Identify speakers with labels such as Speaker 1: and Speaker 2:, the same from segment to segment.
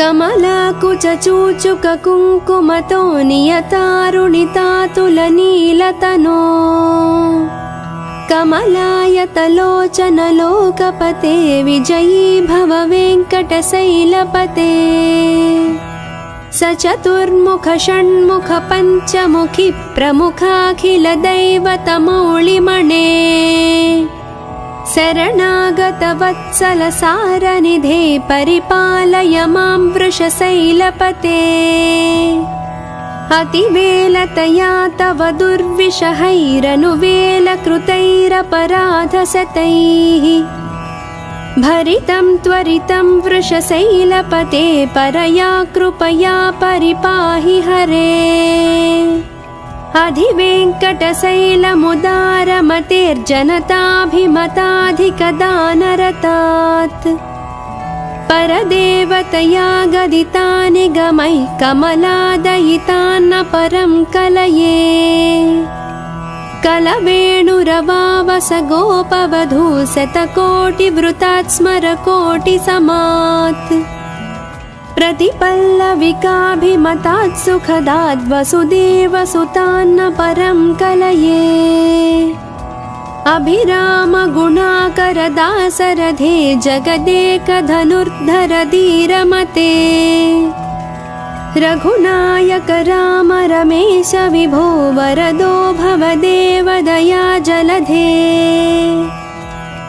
Speaker 1: कमलाकुचूचुककुङ्कुमतो नियतारुणितातुलनीलतनो कमलायतलोचनलोकपते विजयी भव वेङ्कटशैलपते सचतुर्मुख षण्मुख पञ्चमुखि प्रमुखाखिलदैवतमौलिमणे शरणागतवत्सलसारनिधे परिपालय मां वृषशैलपते अतिवेलतया तव दुर्विषहैरनुवेलकृतैरपराधशतैः भरितं त्वरितं वृषशैलपते परया कृपया परिपाहि हरे अधिवेङ्कटशैलमुदारमतेर्जनताभिमताधिकदानरतात् परदेवतया गदितानि गमैः कमलादयितान्न परं कलये कलवेणुरवावस गोपवधू शतकोटिवृतात् स्मरकोटिसमात् प्रतिपल्लविकाभिमतात् सुखदात् वसुदेवसुतान्न परं कलये अभिराम गुणाकरदासरथे जगदेकधनुर्धर धीरमते रघुनायक राम रमेश विभो वरदो भवदेव दया जलधे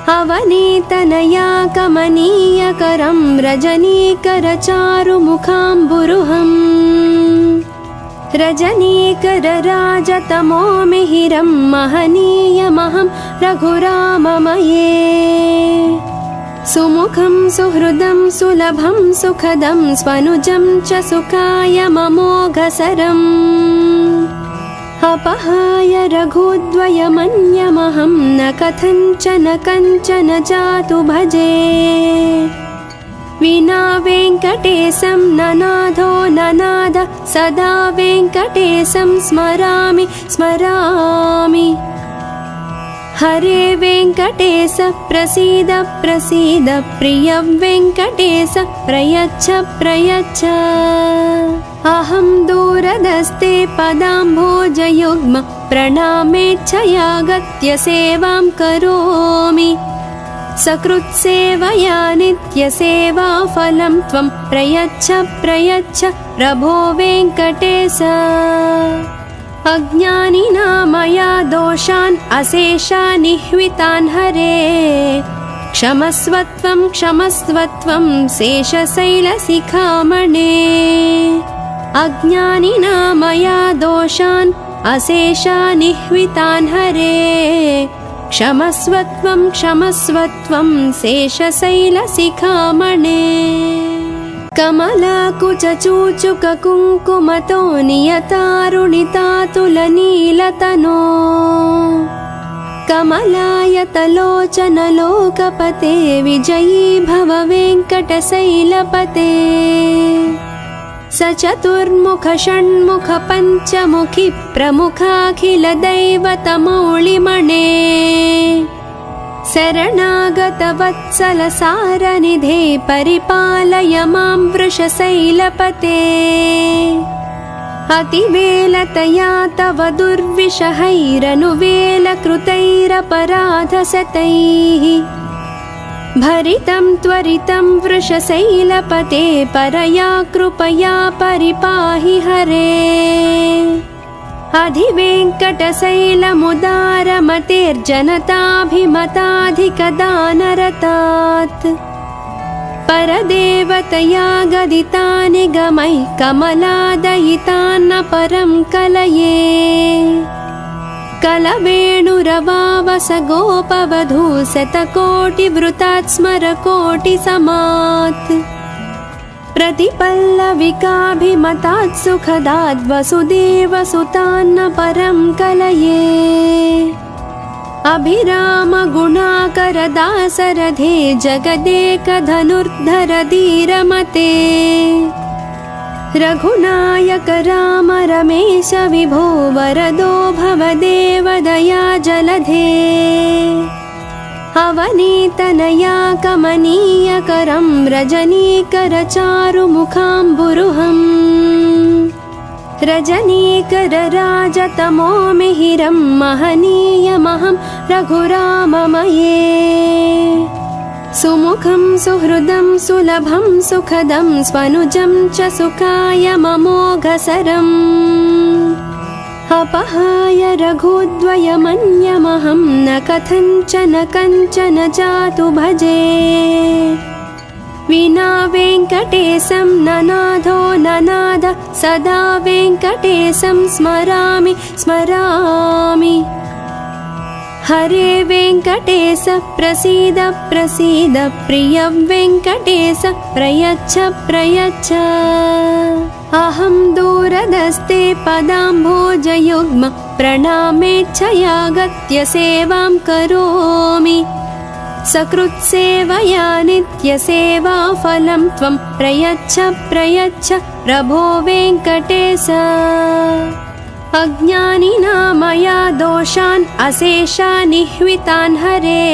Speaker 1: अवनीतनया कमनीयकरं रजनीकर चारुमुखाम्बुरुहम् रजनीकर राजतमो मिहिरं महनीयमहं रघुराममये सुमुखं सुहृदं सुलभं सुखदं स्वनुजं च सुखाय ममोघसरम् अपहाय रघुद्वयमन्यमहं न कथञ्चन कञ्चन जातु भजे विना वेङ्कटेशं ननाथो ननाथ सदा वेङ्कटेशं स्मरामि स्मरामि हरे वेङ्कटेश प्रसीद प्रसीद प्रिय वेङ्कटेश प्रयच्छ प्रयच्छ अहं दूरदस्ते पदाम्भोजयुग्म प्रणामेच्छया गत्य सेवां करोमि सकृत्सेवया नित्यसेवाफलं त्वं प्रयच्छ प्रयच्छ प्रभो वेङ्कटेश अज्ञानिना मया दोषान् अशेषानिह्वितान् हरे क्षमस्वत्वं क्षमस्वत्वं शेषशैलशिखामणे अज्ञानिना मया दोषान् अशेषानिह्वितान् हरे क्षमस्वत्वं क्षमस्वत्वं शेषशैलशिखामणे कमलाकुचूचुककुङ्कुमतो नियतारुणितातुलनीलतनो कमलायतलोचनलोकपते विजयी भव वेङ्कटशैलपते सचतुर्मुख षण्मुख पञ्चमुखि प्रमुखाखिलदैवतमौलिमणे शरणागतवत्सलसारनिधे परिपालय मां वृषशैलपते अतिवेलतया तव दुर्विषहैरनुवेलकृतैरपराधशतैः भरितं त्वरितं वृषशैलपते परया कृपया परिपाहि हरे अधिवेङ्कटशैलमुदारमतेर्जनताभिमताधिकदानरतात् परदेवतया गदितानि गमैः कमलादयितान्न परं कलये कलवेणुरवावस गोपवधू शतकोटिवृतात् स्मरकोटिसमात् प्रतिपल्लविकाभिमतात् सुखदात् वसुदेवसुतान्न परं कलये अभिराम गुणाकरदासरथे जगदेकधनुर्धर धीरमते रघुनायक राम रमेश विभो वरदो भवदेव दया जलधे अवनीतनया कमनीयकरं रजनीकरचारुमुखाम्बुरुहम् रजनीकरराजतमो मिहिरं महनीयमहं रघुराममये सुमुखं सुहृदं सुलभं सुखदं स्वनुजं च सुखाय ममोघसरम् अपहाय रघुद्वयमन्यमहं न कथञ्चन कञ्चन जातु भजे विना वेङ्कटेशं ननाथो ननाद सदा वेङ्कटेशं स्मरामि स्मरामि हरे वेङ्कटेश प्रसीद प्रसीद प्रिय वेङ्कटेश प्रयच्छ प्रयच्छ अहं दूरदस्ते पदाम्भोजयुग्म प्रणामेच्छयागत्य सेवां करोमि सकृत्सेवया नित्यसेवाफलं त्वं प्रयच्छ प्रयच्छ प्रभो वेङ्कटेश अज्ञानिना मया दोषान् अशेषानिह्वितान् हरे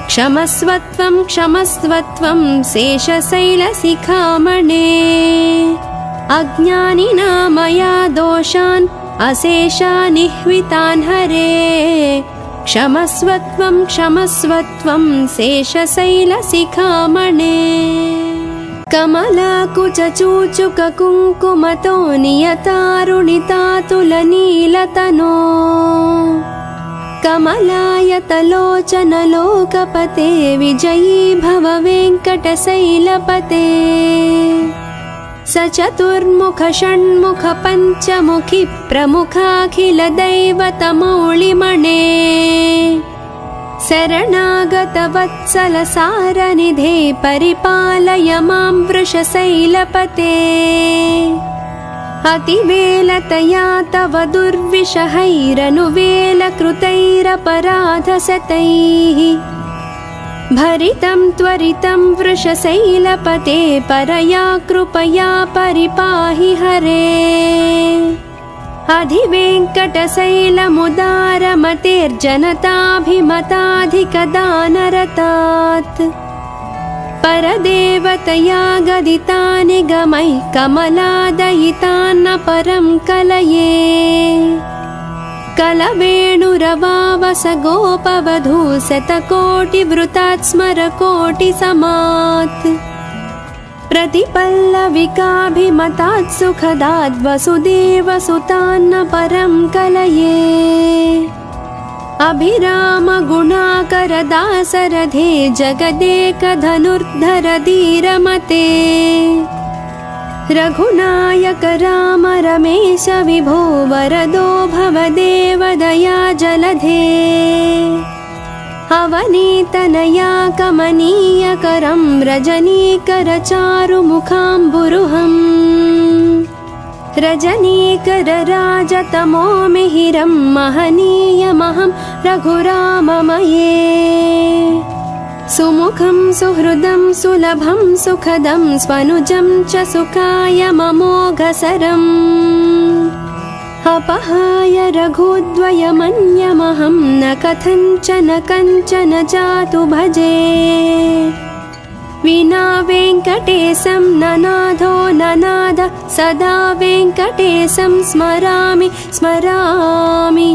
Speaker 1: क्षमस्वत्वं क्षमस्वत्वं शेषशैलशिखामणे अज्ञानिना मया दोषान् अशेषानिह्वितान् हरे क्षमस्वत्वं क्षमस्वत्वं शेषशैलशिखामणे कमलाकुचूचुककुङ्कुमतो नियतारुणितातुलनीलतनो कमलायतलोचनलोकपते विजयी भव वेङ्कटशैलपते सचतुर्मुख षण्मुख पञ्चमुखि प्रमुखाखिलदैवतमौलिमणे शरणागतवत्सलसारनिधे परिपालय मां वृषशैलपते अतिवेलतया तव दुर्विषहैरनुवेलकृतैरपराधशतैः भरितं त्वरितं वृषशैलपते परया कृपया परिपाहि हरे अधिवेङ्कटशैलमुदारमतेर्जनताभिमताधिकदानरतात् परदेवतया गदितानि गमैः कमलादयितान्न परं कलये कलवेणुरवावस गोपवधू शतकोटिवृतात् स्मरकोटिसमात् प्रतिपल्लविकाभिमतात् सुखदात् वसुदेवसुतान्न परं कलये अभिरामगुणाकरदासरथे जगदेकधनुर्धर धीरमते रघुनायक राम रमेश विभो वरदो भवदेव दया जलधे अवनीतनया कमनीयकरं रजनीकरचारुमुखाम्बुरुहम् रजनीकरराजतमो मिहिरं महनीयमहं रघुराममये सुमुखं सुहृदं सुलभं सुखदं स्वनुजं च सुखाय ममोघसरम् अपहाय रघुद्वयमन्यमहं न कथञ्चन कञ्चन जातु भजे विना वेङ्कटेशं ननाथो ननाद सदा वेङ्कटेशं स्मरामि स्मरामि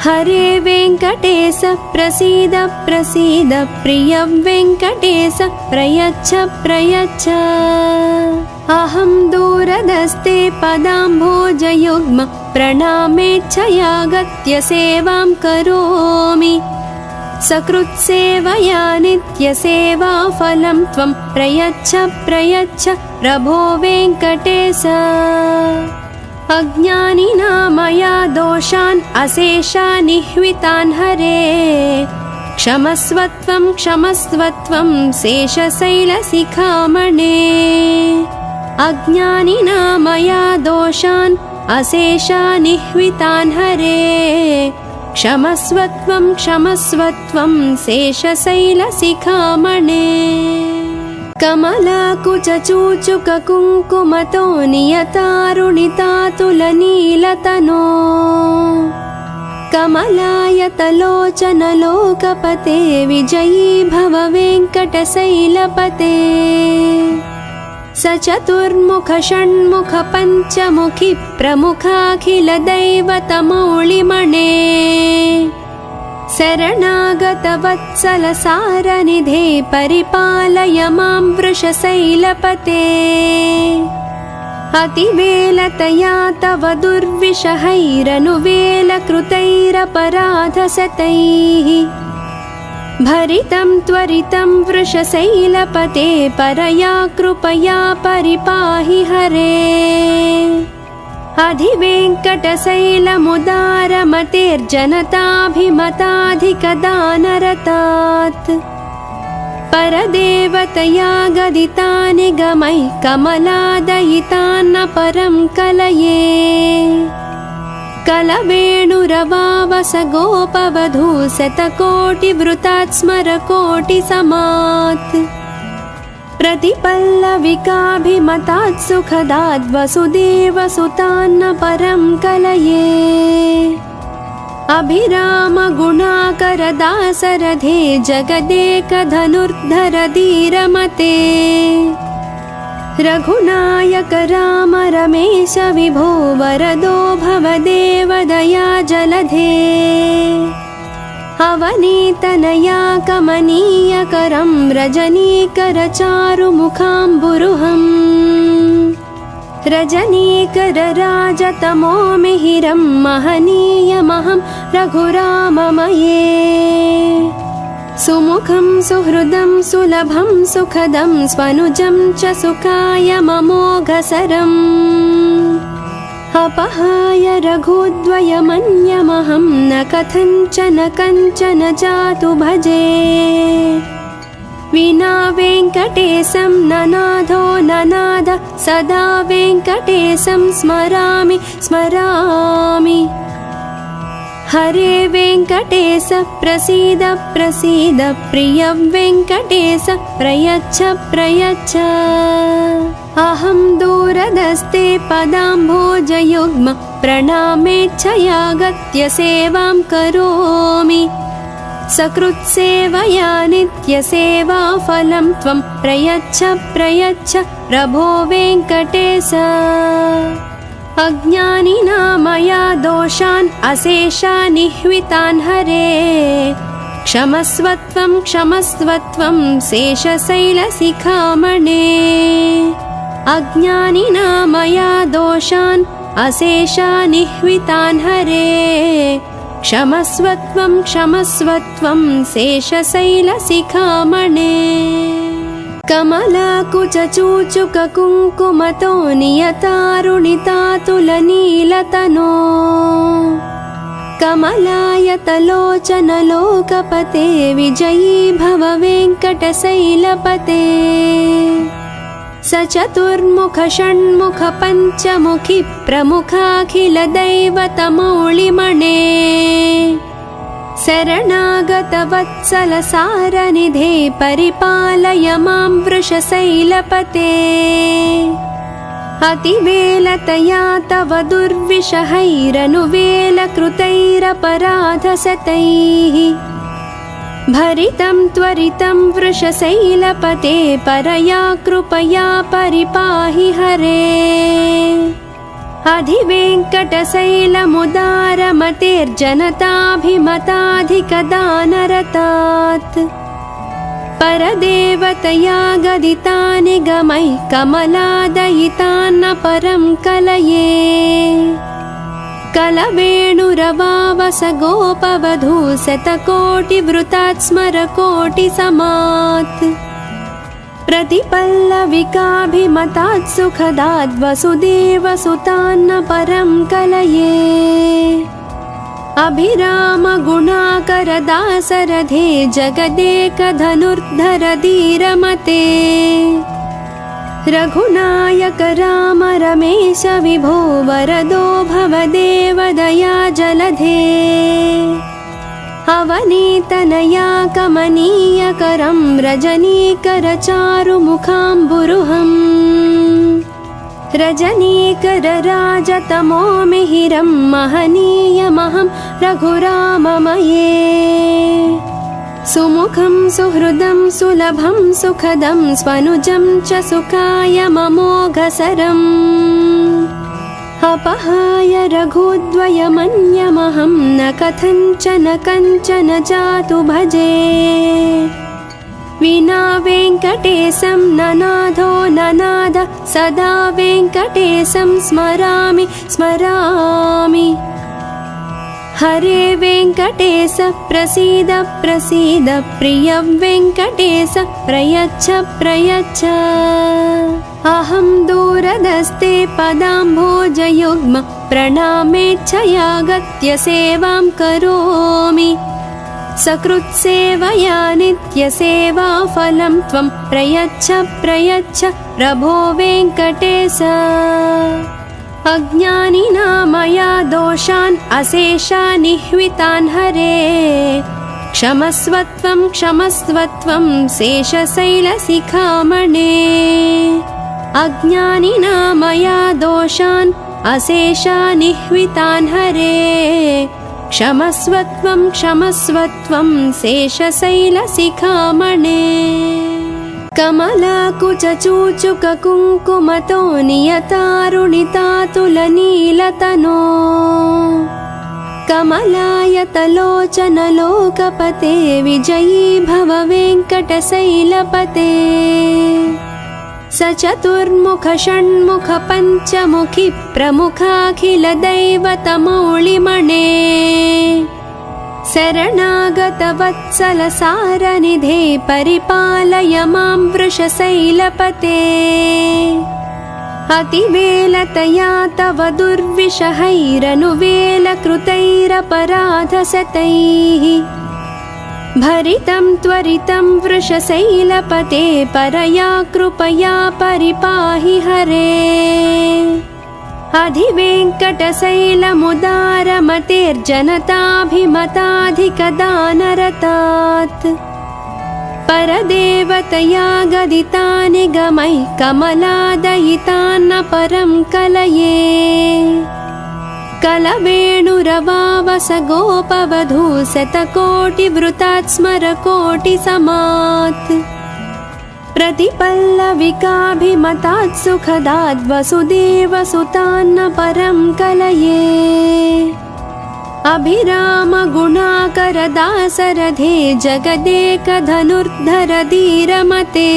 Speaker 1: हरे वेङ्कटेश प्रसीद प्रसीद प्रिय वेङ्कटेश प्रयच्छ प्रयच्छ अहं दूरदस्ते पदाम्भोजयुग्म प्रणामेच्छयागत्य सेवां करोमि सकृत्सेवया नित्यसेवाफलं त्वं प्रयच्छ प्रयच्छ प्रभो वेङ्कटेश अज्ञानिना मया दोषान् अशेषानिह्वितान् हरे क्षमस्वत्वं क्षमस्वत्वं शेषशैलशिखामणे अज्ञानिना मया दोषान् अशेषानिह्वितान् हरे क्षमस्वत्वं क्षमस्वत्वं शेषशैलशिखामणे कमलाकुचूचुककुङ्कुमतो नियतारुणितातुलनीलतनो कमलायतलोचन लोकपते विजयी भव वेङ्कटशैलपते सचतुर्मुख षण्मुख पञ्चमुखी प्रमुखाखिल दैवतमौलिमणे शरणागत वत्सल सारनिधे परिपालय मां वृषशैलपते अतिवेलतया तव दुर्विषहैरनुवेलकृतैरपराधशतैः भरितं त्वरितं वृषशैलपते परया कृपया परिपाहि हरे अधिवेङ्कटशैलमुदारमतेर्जनताभिमताधिकदानरतात् परदेवतया गदिता निगमैः कमलादयितान्न परं कलये कलवेणुरवावस गोपवधू शतकोटिवृतात् स्मरकोटिसमात् प्रतिपल्लविकाभिमतात् सुखदात् वसुदेवसुतान्न परं कलये अभिराम गुणाकर दासरथे जगदेकधनुर्धर धीरमते रघुनायक राम रमेश विभो वरदो भवदेव दया जलधे अवनीतनया कमनीयकरं रजनीकर चारुमुखाम्बुरुहम् रजनीकर राजतमो मिहिरं महनीयमहं रघुराममये सुमुखं सुहृदं सुलभं सुखदं स्वनुजं च सुखाय ममोघसरम् अपहाय रघुद्वयमन्यमहं न कथञ्चन कञ्चन जातु भजे विना वेङ्कटेशं ननाथो ननाथ सदा वेङ्कटेशं स्मरामि स्मरामि हरे वेङ्कटेश प्रसीद प्रसीद प्रिय वेङ्कटेश प्रयच्छ प्रयच्छ अहं दूरदस्ते पदाम्भोजयुग्म प्रणामेच्छयागत्य सेवां करोमि सकृत्सेवया नित्यसेवाफलं त्वं प्रयच्छ प्रयच्छ प्रभो वेङ्कटेश अज्ञानिना मया दोषान् अशेषान् निह्वितान् हरे क्षमस्वत्वं क्षमस्वत्वं शेषशैलशिखामणे अज्ञानिना मया दोषान् अशेषान् निह्वितान् हरे क्षमस्वत्वं क्षमस्वत्वं शेषशैलशिखामणे कमलाकुचूचुककुङ्कुमतो नियतारुणितातुलनीलतनो कमलायतलोचन लोकपते विजयी भव वेङ्कटशैलपते सचतुर्मुख षण्मुख पञ्चमुखी प्रमुखाखिल दैवतमौलिमणे शरणागत वत्सल सारनिधे परिपालय मां वृषशैलपते अतिवेलतया तव दुर्विषहैरनुवेलकृतैरपराधशतैः भरितं त्वरितं वृषशैलपते परया कृपया परिपाहि हरे अधिवेङ्कटशैलमुदारमतेर्जनताभिमताधिकदानरतात् परदेवतया गदिता निगमैः कमलादयितान्न परं कलये कलवेणुरवावस गोपवधू शतकोटिवृतात् स्मरकोटिसमात् प्रतिपल्लविकाभिमतात् सुखदात् वसुदेवसुतान्न परं कलये अभिराम गुणाकर दासरथे जगदेकधनुर्धर धीरमते रघुनायक राम रमेश विभो वरदो भवदेव दया जलधे अवनीतनया कमनीयकरं रजनीकर चारुमुखाम्बुरुहम् रजनीकरराजतमो मिहिरं महनीयमहं रघुराममये सुमुखं सुहृदं सुलभं सुखदं स्वनुजं च सुखाय ममोघसरम् अपहाय रघुद्वयमन्यमहं न कथञ्चन जातु भजे विना वेङ्कटेशं ननाथो ननाद सदा वेङ्कटेशं स्मरामि स्मरामि हरे वेङ्कटेश प्रसीद प्रसीद प्रिय वेङ्कटेश प्रयच्छ प्रयच्छ अहं दूरदस्ते पदाम्भोजयुग्म प्रणामेच्छयागत्य सेवां करोमि सकृत्सेवया नित्यसेवाफलं त्वं प्रयच्छ प्रयच्छ प्रभो वेङ्कटेश अज्ञानिना मया दोषान् अशेषानिह्वितान् हरे क्षमस्वत्वं क्षमस्वत्वं शेषशैलशिखामणे अज्ञानिना मया दोषान् अशेषानिह्वितान् हरे क्षमस्वत्वं क्षमस्वत्वं शेषशैलशिखामणे कमलाकुचूचुककुङ्कुमतो नियतारुणितातुलनीलतनो कमलायतलोचनलोकपते विजयी भव वेङ्कटशैलपते सचतुर्मुख षण्मुख पञ्चमुखि प्रमुखाखिलदैवतमौलिमणे शरणागतवत्सलसारनिधे परिपालय मां वृषशैलपते अतिवेलतया तव दुर्विषहैरनुवेलकृतैरपराधशतैः भरितं त्वरितं वृषशैलपते परया कृपया परिपाहि हरे अधिवेङ्कटशैलमुदारमतेर्जनताभिमताधिकदानरतात् परदेवतया गदितानि गमैः कमलादयितान्न परं कलये कलवेणुरवावस गोपवधू शतकोटिवृतात् स्मरकोटिसमात् प्रतिपल्लविकाभिमतात् सुखदाद् वसुदेवसुतान्न परं कलये अभिराम गुणाकरदासरथे जगदेकधनुर्धर धीरमते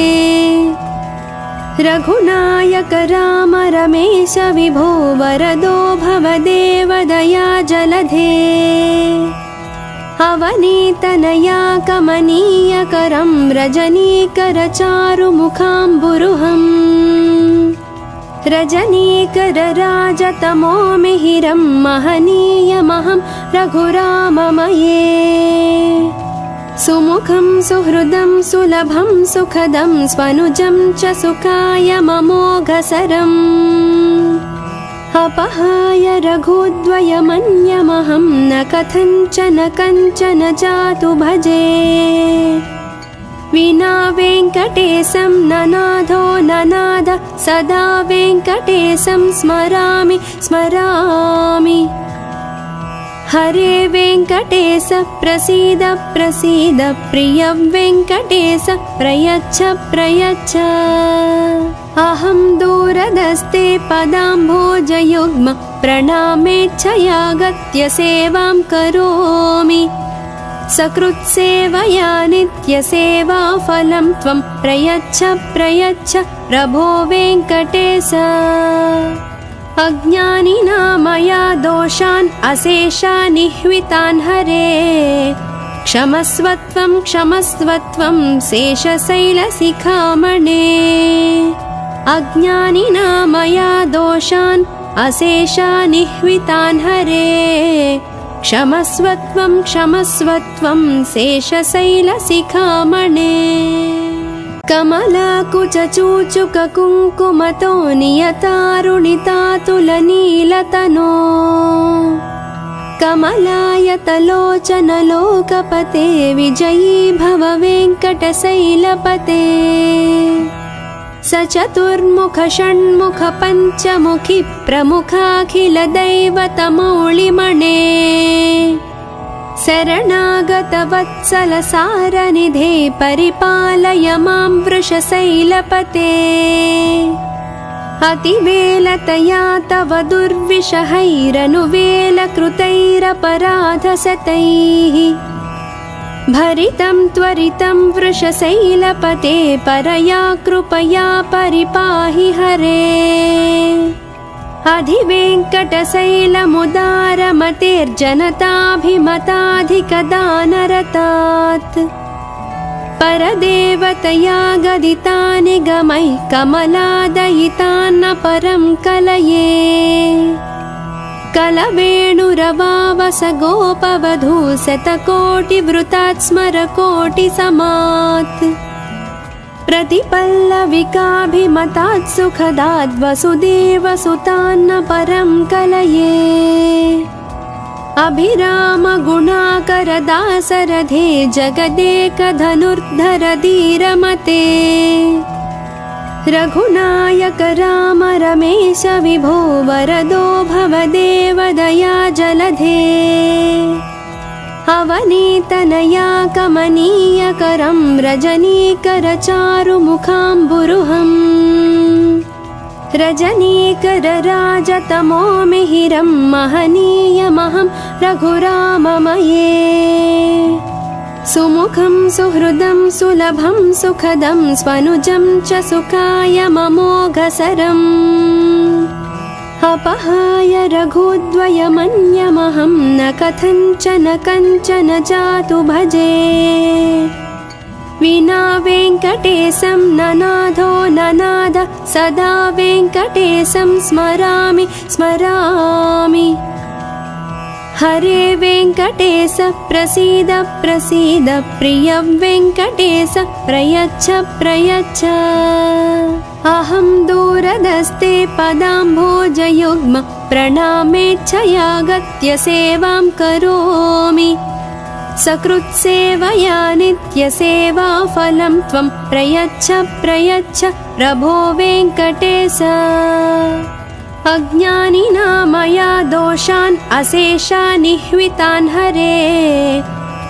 Speaker 1: रघुनायक राम रमेश विभो वरदो भवदेव दया जलधे अवनीतनया कमनीयकरं रजनीकरचारुमुखाम्बुरुहम् रजनीकरराजतमो मिहिरं महनीयमहं रघुराममये सुमुखं सुहृदं सुलभं सुखदं स्वनुजं च सुखाय ममोघसरम् अपहाय रघुद्वयमन्यमहं न कथञ्चन जातु भजे विना वेङ्कटेशं ननाथो ननाद सदा वेङ्कटेशं स्मरामि स्मरामि हरे वेङ्कटेश प्रसीद प्रसीद प्रिय वेङ्कटेश प्रयच्छ प्रयच्छ अहं दूरदस्ते पदाम्भोजयुग्म प्रणामेच्छयागत्य सेवां करोमि सकृत्सेवया नित्यसेवाफलं त्वं प्रयच्छ प्रयच्छ प्रभो वेङ्कटेश अज्ञानिना मया दोषान् अशेषानिह्वितान् हरे क्षमस्वत्वं क्षमस्वत्वं शेषशैलशिखामणे अज्ञानिना मया दोषान् अशेषानिह्वितान् हरे क्षमस्वत्वं क्षमस्वत्वं शेषशैलशिखामणे कमलाकुचूचुककुङ्कुमतो नियतारुणितातुलनीलतनो कमलायतलोचनलोकपते विजयी भव वेङ्कटशैलपते स चतुर्मुख षण्मुख पञ्चमुखी प्रमुखाखिलदैवतमौलिमणे शरणागतवत्सलसारनिधे परिपालय मां वृषशैलपते अतिवेलतया तव दुर्विषहैरनुवेलकृतैरपराधशतैः भरितं त्वरितं वृषशैलपते परया कृपया परिपाहि हरे अधिवेङ्कटशैलमुदारमतेर्जनताभिमताधिकदानरतात् परदेवतया गदितानि गमैः कमलादयितान्न परं कलये कलवेणुरवावस गोपवधू शतकोटिवृतात् स्मरकोटिसमात् प्रतिपल्लविकाभिमतात् सुखदाद् वसुदेवसुतान्न परं कलये अभिरामगुणाकरदासरथे जगदेकधनुर्धर धीरमते रघुनायक राम रमेश विभो वरदो भवदेव दया जलधे अवनीतनया कमनीयकरं रजनीकर चारुमुखाम्बुरुहम् रजनीकर राजतमो मिहिरं महनीयमहं रघुराममये सुमुखं सुहृदं सुलभं सुखदं स्वनुजं च सुखाय ममोघसरम् अपहाय रघुद्वयमन्यमहं न कथञ्चन कञ्चन जातु भजे विना वेङ्कटेशं ननाथो ननाद सदा वेङ्कटेशं स्मरामि स्मरामि हरे वेङ्कटेश प्रसीद प्रसीद प्रिय वेङ्कटेश प्रयच्छ प्रयच्छ अहं दूरदस्ते पदाम्भोजयुग्म प्रणामेच्छयागत्य सेवां करोमि सकृत्सेवया नित्यसेवाफलं त्वं प्रयच्छ प्रयच्छ प्रभो वेङ्कटेश अज्ञानिना मया दोषान् अशेषानिह्वितान् हरे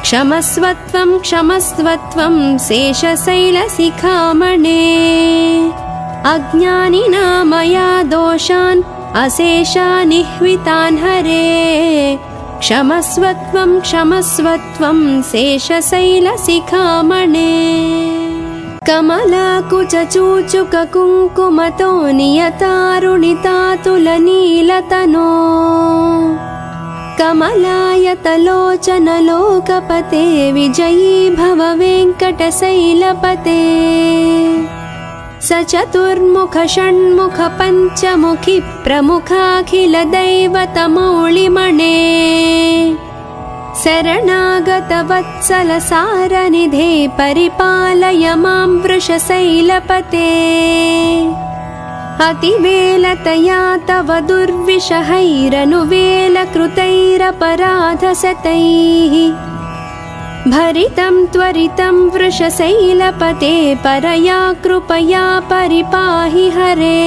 Speaker 1: क्षमस्वत्वं क्षमस्वत्वं शेषशैलशिखामणे अज्ञानिना मया दोषान् अशेषानिह्वितान् हरे क्षमस्वत्वं क्षमस्वत्वं शेषशैलशिखामणे कमलाकुचूचुककुङ्कुमतो नियतारुणितातुलनीलतनो कमलायतलोचनलोकपते विजयी भव वेङ्कटशैलपते स चतुर्मुख षण्मुख पञ्चमुखी प्रमुखाखिलदैवतमौलिमणे शरणागतवत्सलसारनिधे परिपालय मां वृषशैलपते अतिवेलतया तव दुर्विषहैरनुवेलकृतैरपराधशतैः भरितं त्वरितं वृषशैलपते परया कृपया परिपाहि हरे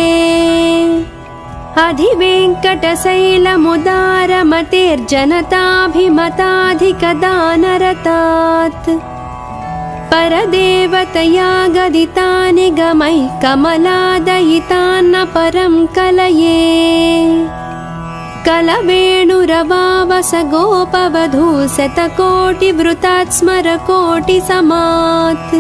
Speaker 1: अधिवेङ्कटशैलमुदारमतेर्जनताभिमताधिकदानरतात् परदेवतया गदितानि गमैः कमलादयितान्न परं कलये कलवेणुरवावस गोपवधू शतकोटिवृतात् स्मरकोटिसमात्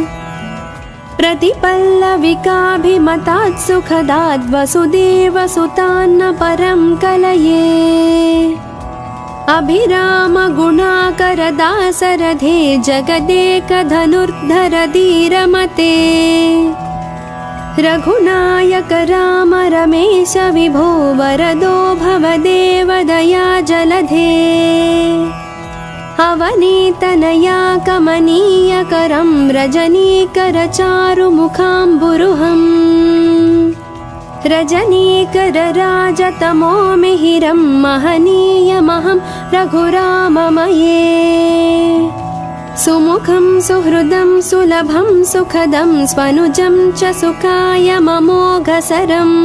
Speaker 1: प्रतिपल्लविकाभिमतात् सुखदाद् वसुदेवसुतान्न परं कलये अभिरामगुणाकरदासरथे जगदेकधनुर्धर धीरमते रघुनायक राम रमेश विभो वरदो भवदेव दया जलधे अवनीतनया कमनीयकरं रजनीकर चारुमुखाम्बुरुहम् रजनीकर राजतमो मिहिरं महनीयमहं रघुराममये सुमुखं सुहृदं सुलभं सुखदं स्वनुजं च सुखाय ममोघसरम्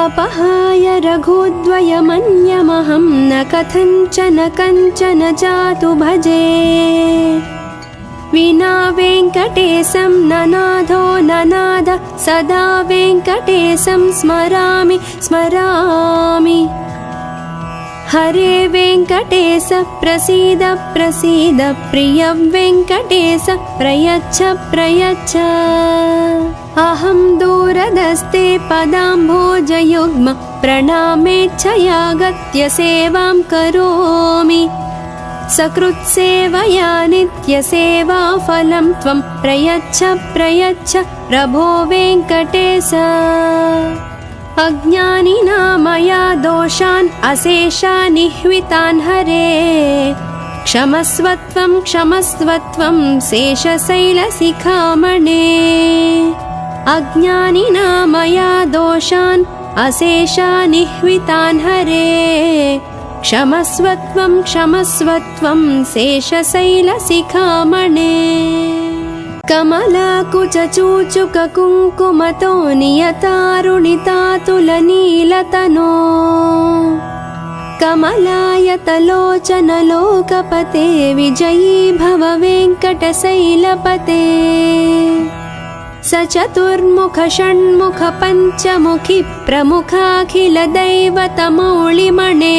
Speaker 1: अपहाय रघुद्वयमन्यमहं न कथञ्चन कञ्चन जातु भजे विना वेङ्कटेशं ननाथो ननाद सदा वेङ्कटेशं स्मरामि स्मरामि हरे वेङ्कटेश प्रसीद प्रसीद प्रिय वेङ्कटेश प्रयच्छ प्रयच्छ अहं दूरदस्ते पदाम्भोजयुग्म प्रणामेच्छयागत्य सेवां करोमि सकृत्सेवया नित्यसेवाफलं त्वं प्रयच्छ प्रयच्छ प्रभो वेङ्कटेश अज्ञानिना मया दोषान् अशेषानिह्वितान् हरे क्षमस्वत्वं क्षमस्वत्वं शेषशैलशिखामणे अज्ञानिना मया दोषान् अशेषानिह्वितान् हरे क्षमस्वत्वं क्षमस्वत्वं शेषशैलशिखामणे कमलाकुचूचुककुङ्कुमतो नियतारुणितातुलनीलतनो कमलायतलोचनलोकपते विजयी भव वेङ्कटशैलपते सचतुर्मुख षण्मुख पञ्चमुखि प्रमुखाखिलदैवतमौलिमणे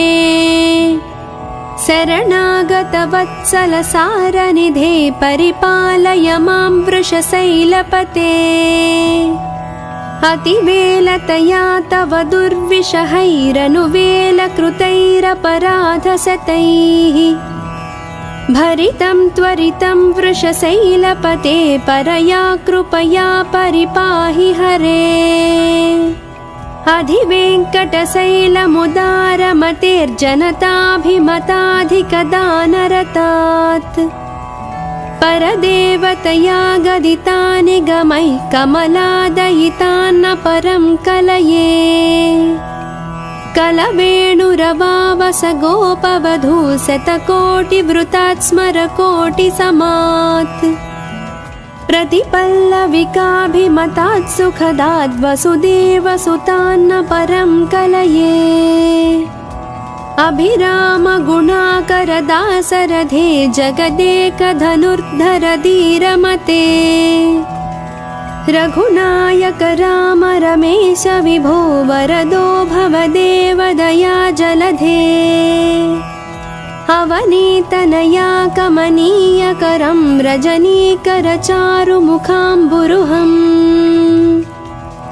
Speaker 1: शरणागतवत्सलसारनिधे परिपालय मां वृषशैलपते अतिवेलतया तव दुर्विषहैरनुवेलकृतैरपराधशतैः भरितं त्वरितं वृषशैलपते परया कृपया परिपाहि हरे अधिवेङ्कटशैलमुदारमतेर्जनताभिमताधिकदानरतात् परदेवतया गदितानि गमैः कमलादयितान्न परं कलये कलवेणुरवावस गोपवधू शतकोटिवृतात् स्मरकोटिसमात् प्रतिपल्लविकाभिमतात् सुखदात् वसुदेवसुतान्न परं कलये अभिरामगुणाकरदासरथे जगदेकधनुर्धर धीरमते रघुनायक राम रमेश विभो वरदो भवदेव दया जलधे अवनीतनया कमनीयकरं रजनीकर चारुमुखाम्बुरुहम्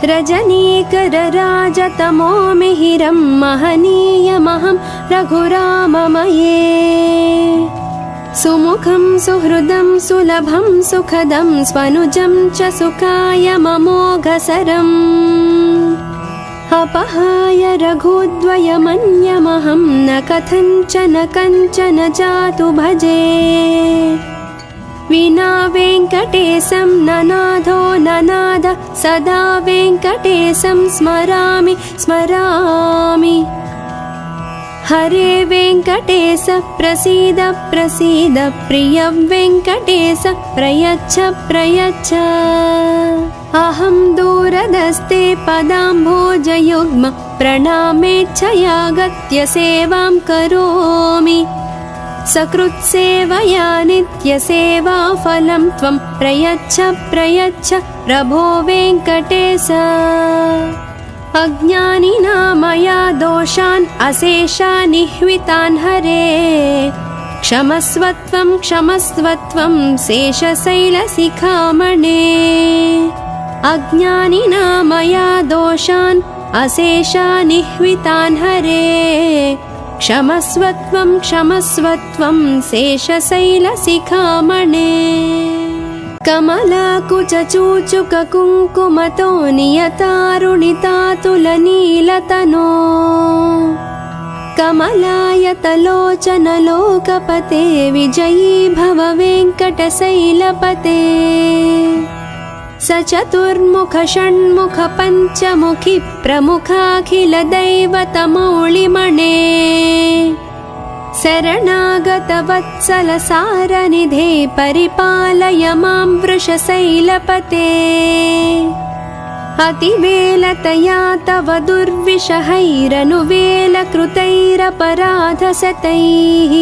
Speaker 1: रजनीकर राजतमो मिहिरं महनीयमहं रघुराममये सुमुखं सुहृदं सुलभं सुखदं स्वनुजं च सुखाय ममोघसरम् अपहाय रघुद्वयमन्यमहं न कथञ्चन कञ्चन जातु भजे विना वेङ्कटेशं ननाथो ननाद सदा वेङ्कटेशं स्मरामि स्मरामि हरे वेङ्कटेश प्रसीद प्रसीद प्रिय वेङ्कटेश प्रयच्छ प्रयच्छ अहं दूरदस्ते पदाम्भोजयुग्म प्रणामेच्छयागत्य सेवां करोमि सकृत्सेवया नित्यसेवाफलं त्वं प्रयच्छ प्रयच्छ प्रभो वेङ्कटेश अज्ञानिना मया दोषान् अशेषानिह्वितान् हरे क्षमस्वत्वं क्षमस्वत्वं शेषशैलशिखामणे अज्ञानिना मया दोषान् अशेषानिह्वितान् हरे क्षमस्वत्वं क्षमस्वत्वं शेषशैलशिखामणे कमलाकुचूचुककुङ्कुमतो नियतारुणितातुलनीलतनो कमलायतलोचनलोकपते विजयी भव वेङ्कटशैलपते सचतुर्मुख षण्मुख पञ्चमुखि प्रमुखाखिलदैवतमौलिमणे शरणागतवत्सलसारनिधे परिपालय मां वृषशैलपते अतिवेलतया तव दुर्विषहैरनुवेलकृतैरपराधशतैः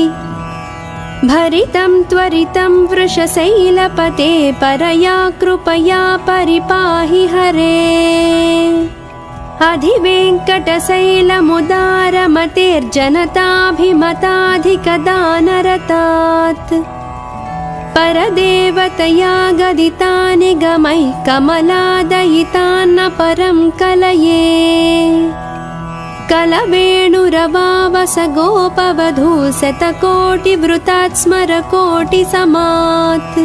Speaker 1: भरितं त्वरितं वृषशैलपते परया कृपया परिपाहि हरे अधिवेङ्कटशैलमुदारमतेर्जनताभिमताधिकदानरतात् परदेवतया गदितानि गमैः कमलादयितान्न परं कलये कलवेणुरवावस गोपवधू शतकोटिवृतात् स्मरकोटिसमात्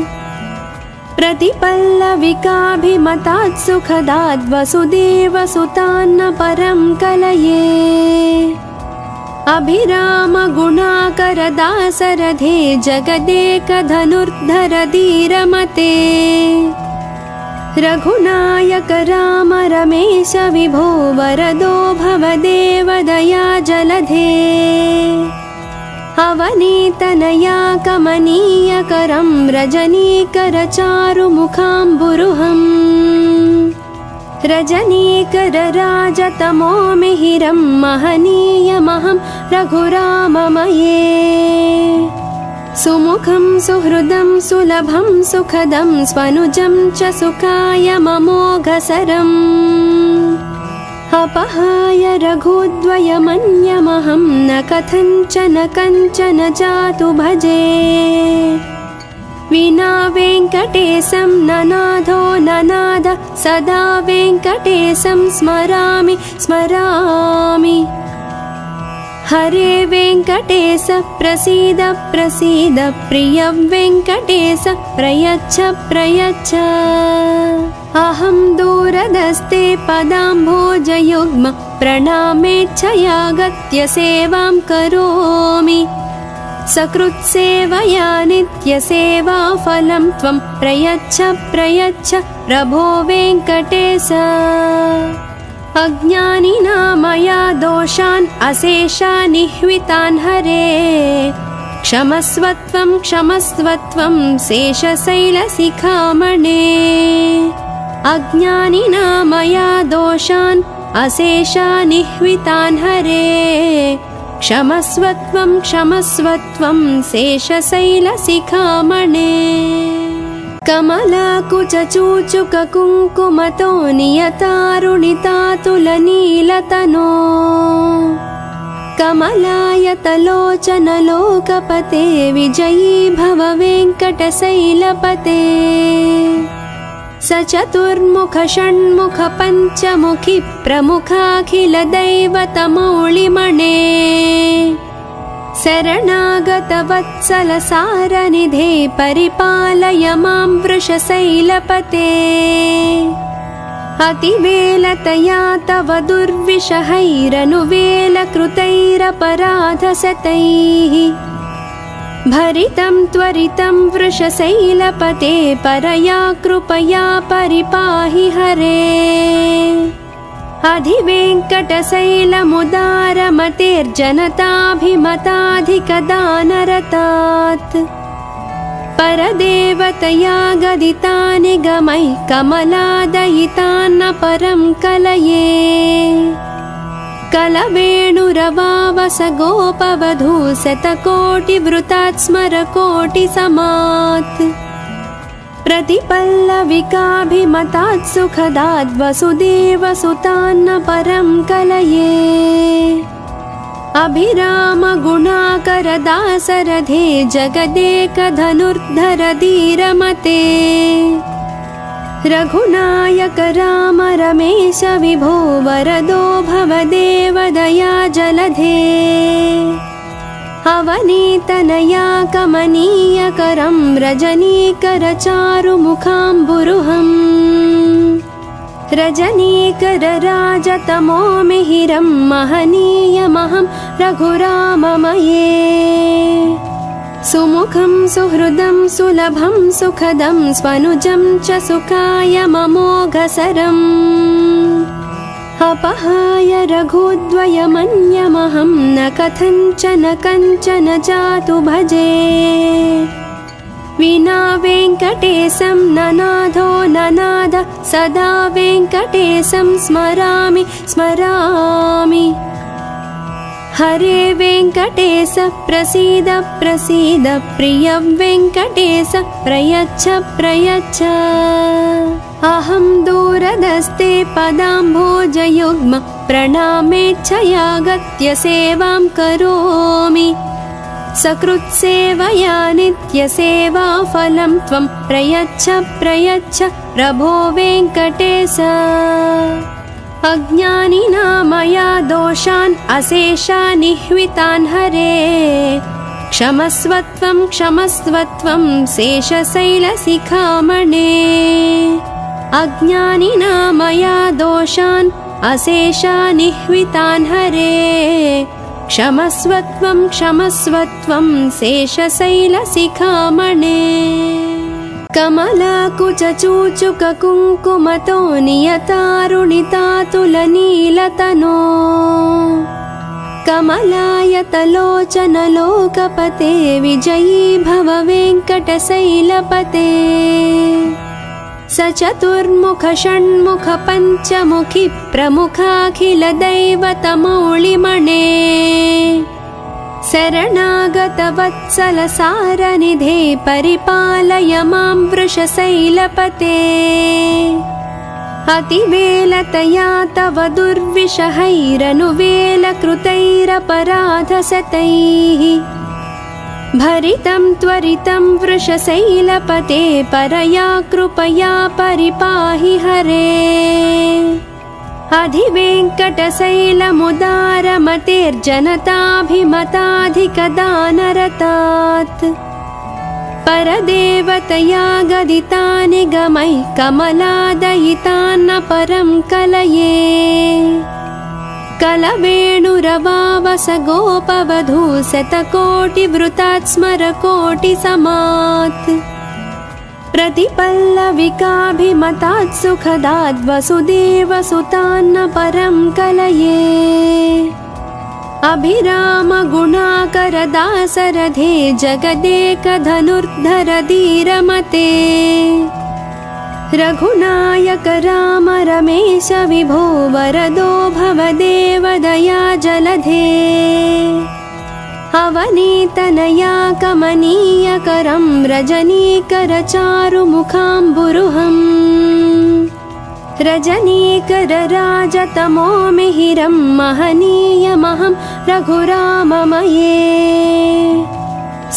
Speaker 1: प्रतिपल्लविकाभिमतात् सुखदात् वसुदेवसुतान्न परं कलये अभिरामगुणाकरदासरथे जगदेकधनुर्धर धीरमते रघुनायक राम रमेश विभो वरदो भवदेव दया जलधे अवनीतनया कमनीयकरं रजनीकरचारुमुखाम्बुरुहम् रजनीकरराजतमो मिहिरं महनीयमहं रघुराममये सुमुखं सुहृदं सुलभं सुखदं स्वनुजं च सुखाय ममोघसरम् अपहाय रघुद्वयमन्यमहं न कथञ्चन कञ्चन जातु भजे विना वेङ्कटेशं ननाथो ननाद सदा वेङ्कटेशं स्मरामि स्मरामि हरे वेङ्कटेश प्रसीद प्रसीद प्रिय वेङ्कटेश प्रयच्छ प्रयच्छ अहं दूरदस्ते पदाम्भोजयुग्म प्रणामेच्छयागत्य सेवां करोमि सकृत्सेवया नित्यसेवाफलं त्वं प्रयच्छ प्रयच्छ प्रभो वेङ्कटेश अज्ञानिना मया दोषान् अशेषान् निह्वितान् हरे क्षमस्वत्वं क्षमस्वत्वं शेषशैलशिखामणे अज्ञानिना मया दोषान् अशेषान् निह्वितान् हरे क्षमस्वत्वं क्षमस्वत्वं शेषशैलशिखामणे कमलाकुचूचुककुङ्कुमतो नियतारुणितातुलनीलतनो कमलायतलोचनलोकपते विजयी भव वेङ्कटशैलपते सचतुर्मुख षण्मुख पञ्चमुखि प्रमुखाखिलदैवतमौलिमणे शरणागतवत्सलसारनिधे परिपालय मां वृषशैलपते अतिवेलतया तव दुर्विषहैरनुवेलकृतैरपराधशतैः भरितं त्वरितं वृषशैलपते परया कृपया परिपाहि हरे अधिवेङ्कटशैलमुदारमतेर्जनताभिमताधिकदानरतात् परदेवतया गदितानि गमैः कमलादयितान्न परं कलये कलवेणुरवावस गोपवधू शतकोटिवृतात् स्मरकोटिसमात् प्रतिपल्लविकाभिमतात् सुखदात् वसुदेवसुतान्न परं कलये अभिरामगुणाकरदासरथे जगदेकधनुर्धर धीरमते रघुनायक राम रमेश विभो वरदो भवदेव दया जलधे अवनीतनया कमनीयकरं रजनीकरचारुमुखाम्बुरुहम् रजनीकरराजतमो मिहिरं महनीयमहं रघुराममये सुमुखं सुहृदं सुलभं सुखदं स्वनुजं च सुखाय ममोघसरम् अपहाय रघुद्वयमन्यमहं न कथञ्चन कञ्चन जातु भजे विना वेङ्कटेशं ननाथो ननाद सदा वेङ्कटेशं स्मरामि स्मरामि हरे वेङ्कटेश प्रसीद प्रसीद प्रिय वेङ्कटेश प्रयच्छ प्रयच्छ अहं दूरदस्ते पदाम्भोजयुग्म प्रणामेच्छयागत्य सेवां करोमि सकृत्सेवया नित्यसेवाफलं त्वं प्रयच्छ प्रयच्छ प्रभो वेङ्कटेश अज्ञानिना मया दोषान् अशेषानिह्वितान् हरे क्षमस्वत्वं क्षमस्वत्वं शेषशैलशिखामणे अज्ञानिना मया दोषान् अशेषानिह्वितान् हरे क्षमस्वत्वं क्षमस्वत्वं शेषशैलशिखामणे कमलाकुचूचुककुङ्कुमतो नियतारुणितातुलनीलतनो कमलायतलोचनलोकपते विजयी भव वेङ्कटशैलपते सचतुर्मुख षण्मुख पञ्चमुखि प्रमुखाखिलदैवतमौलिमणे शरणागतवत्सलसारनिधे परिपालय मां वृषशैलपते अतिवेलतया तव दुर्विषहैरनुवेलकृतैरपराधशतैः भरितं त्वरितं वृषशैलपते परया कृपया परिपाहि हरे अधिवेङ्कटशैलमुदारमतेर्जनताभिमताधिकदानरतात् परदेवतया गदितानि गमैः कमलादयितान्न परं कलये कलवेणुरवावस गोपवधू शतकोटिवृतात् स्मरकोटिसमात् प्रतिपल्लविकाभिमतात् सुखदाद् वसुदेवसुतान्न परं कलये अभिराम गुणाकर दासरथे जगदेकधनुर्धर धीरमते रघुनायक राम रमेश विभो वरदो भवदेव दया जलधे अवनीतनया कमनीयकरं रजनीकर चारुमुखाम्बुरुहम् रजनीकर राजतमो मिहिरं महनीयमहं रघुराममये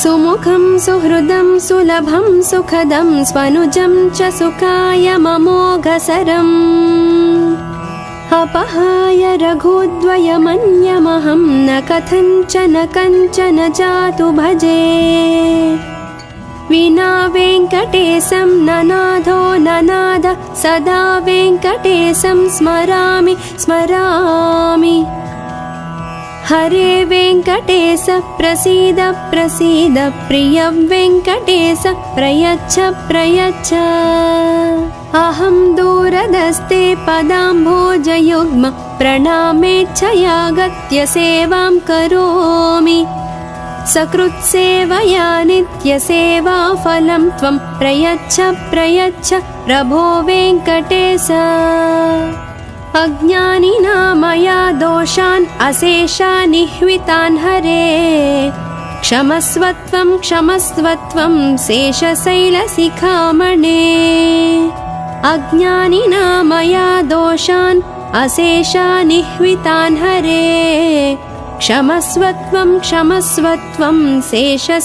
Speaker 1: सुमुखं सुहृदं सुलभं सुखदं स्वनुजं च सुखाय ममोघसरम् अपहाय रघुद्वयमन्यमहं न कथञ्चन कञ्चन जातु भजे विना वेङ्कटेशं ननाथो ननाद सदा वेङ्कटेशं स्मरामि स्मरामि हरे वेङ्कटेश प्रसीद प्रसीद प्रिय वेङ्कटेश प्रयच्छ प्रयच्छ अहं दूरदस्ते पदाम्भोजयुग्म प्रणामेच्छयागत्य सेवां करोमि सकृत्सेवया नित्यसेवाफलं त्वं प्रयच्छ प्रयच्छ प्रभो वेङ्कटेश अज्ञानिना मया दोषान् अशेषानिह्वितान् हरे क्षमस्वत्वं क्षमस्वत्वं शेषशैलशिखामणे अज्ञानिना मया दोषान् अशेषानिह्वितान् हरे क्षमस्वत्वं क्षमस्वत्वं शेषशैलशिखामणे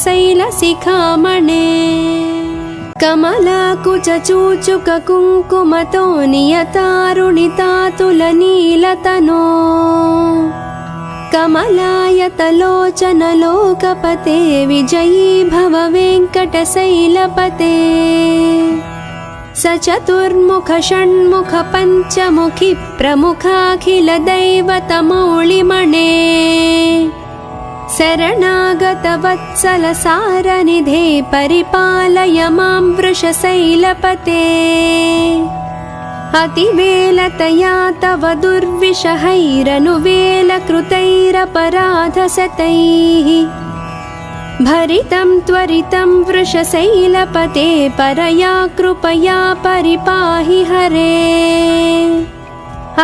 Speaker 1: कमलाकुचूचुककुङ्कुमतो नियतारुणितातुलनीलतनो कमलायतलोचनलोकपते विजयी भव वेङ्कटशैलपते सचतुर्मुख षण्मुख पञ्चमुखि प्रमुखाखिलदैवतमौलिमणे शरणागतवत्सलसारनिधे परिपालय मां वृषशैलपते अतिवेलतया तव दुर्विषहैरनुवेलकृतैरपराधशतैः भरितं त्वरितं वृषशैलपते परया कृपया परिपाहि हरे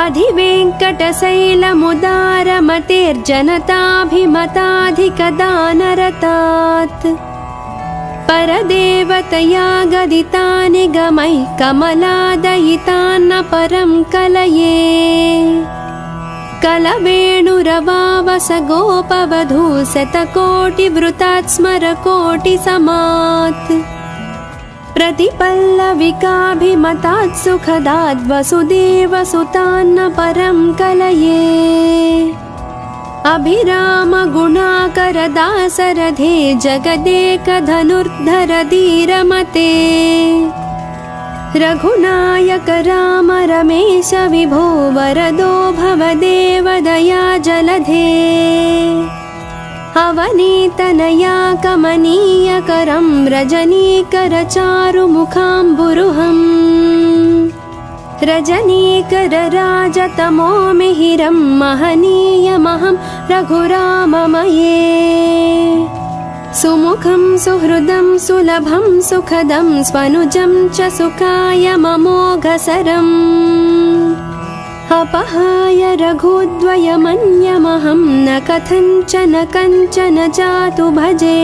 Speaker 1: अधिवेङ्कटशैलमुदारमतेर्जनताभिमताधिकदानरतात् परदेवतया गदितानि गमैः कमलादयितान्न परं कलये कलवेणुरवावस गोपवधू शतकोटिवृतात् स्मरकोटिसमात् प्रतिपल्लविकाभिमतात् सुखदात् वसुदेवसुतान्न परं कलये अभिरामगुणाकरदासरथे जगदेकधनुर्धर धीरमते रघुनायक राम रमेश विभो वरदो भवदेव दया जलधे अवनीतनया कमनीयकरं रजनीकर चारुमुखाम्बुरुहम् रजनीकर राजतमो मिहिरं महनीयमहं रघुराममये सुमुखं सुहृदं सुलभं सुखदं स्वनुजं च सुखाय ममोघसरम् अपहाय रघुद्वयमन्यमहं न कथञ्चन कञ्चन जातु भजे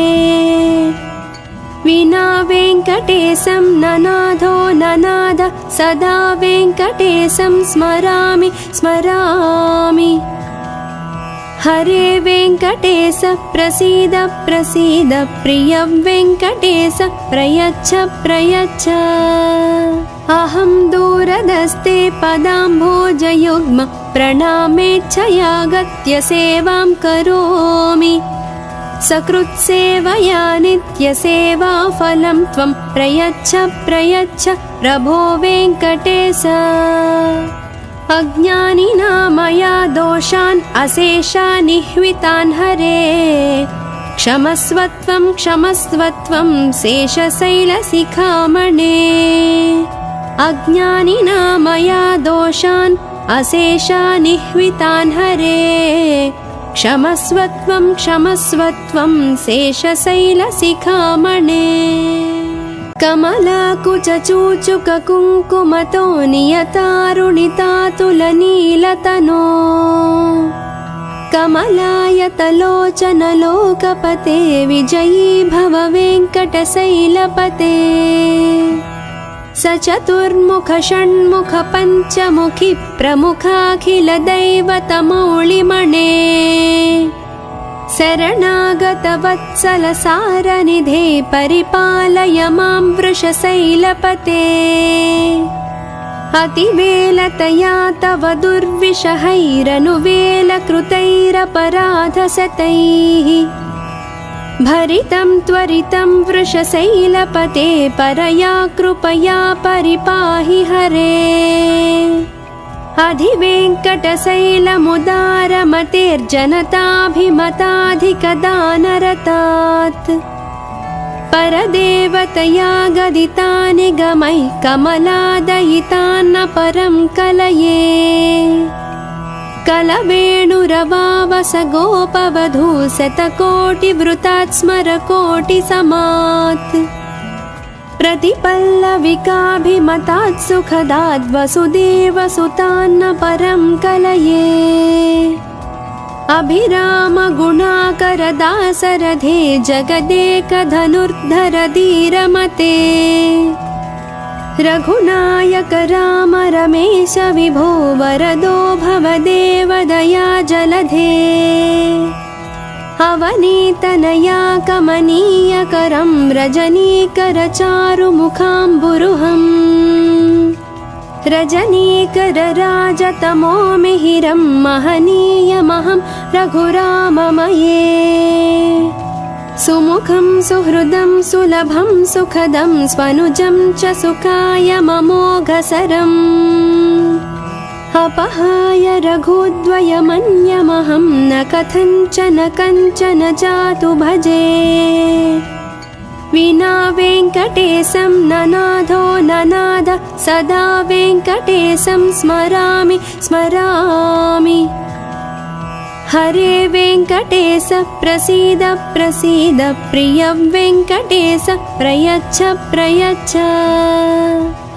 Speaker 1: विना वेङ्कटेशं ननाथो ननाद सदा वेङ्कटेशं स्मरामि स्मरामि हरे वेङ्कटेश प्रसीद प्रसीद प्रिय वेङ्कटेश प्रयच्छ प्रयच्छ अहं दूरदस्ते पदाम्भोजयुग्म प्रणामेच्छयागत्य सेवां करोमि सकृत्सेवया नित्यसेवाफलं त्वं प्रयच्छ प्रयच्छ प्रभो वेङ्कटेश अज्ञानिना मया दोषान् अशेषान् निह्वितान् हरे क्षमस्वत्वं क्षमस्वत्वं शेषशैलशिखामणे अज्ञानिना मया दोषान् अशेषान् निह्वितान् हरे क्षमस्वत्वं क्षमस्वत्वं शेषशैलशिखामणे कमलाकुचूचुककुङ्कुमतो नियतारुणितातुलनीलतनो कमलायतलोचनलोकपते विजयी भव वेङ्कटशैलपते सचतुर्मुख षण्मुख पञ्चमुखि प्रमुखाखिलदैवतमौलिमणे शरणागतवत्सल सारनिधे परिपालय मां वृषशैलपते अतिवेलतया तव दुर्विषहैरनुवेलकृतैरपराधशतैः भरितं त्वरितं वृषशैलपते परया कृपया परिपाहि हरे अधिवेङ्कटशैलमुदारमतेर्जनताभिमताधिकदानरतात् परदेवतया गदितानि गमैः कमलादयितान्न परं कलये कलवेणुरवावस गोपवधू शतकोटिवृतात् स्मरकोटिसमात् प्रतिपल्लविकाभिमतात् सुखदात् वसुदेवसुतान्न परं कलये अभिरामगुणाकरदासरथे जगदेकधनुर्धर धीरमते रघुनायक राम रमेश विभो वरदो भवदेव दया जलधे अवनीतनया कमनीयकरं रजनीकर चारुमुखाम्बुरुहम् रजनीकर राजतमो मिहिरं महनीयमहं रघुराममये सुमुखं सुहृदं सुलभं सुखदं स्वनुजं च सुखाय ममोघसरम् अपहाय रघुद्वयमन्यमहं न कथञ्चन कञ्चन जातु भजे विना वेङ्कटेशं ननाथो ननाद सदा वेङ्कटेशं स्मरामि स्मरामि हरे वेङ्कटेश प्रसीद प्रसीद प्रिय वेङ्कटेश प्रयच्छ प्रयच्छ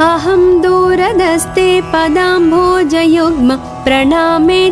Speaker 1: अहं दूरदस्ते पदाम्भोजयुग्म प्रणामे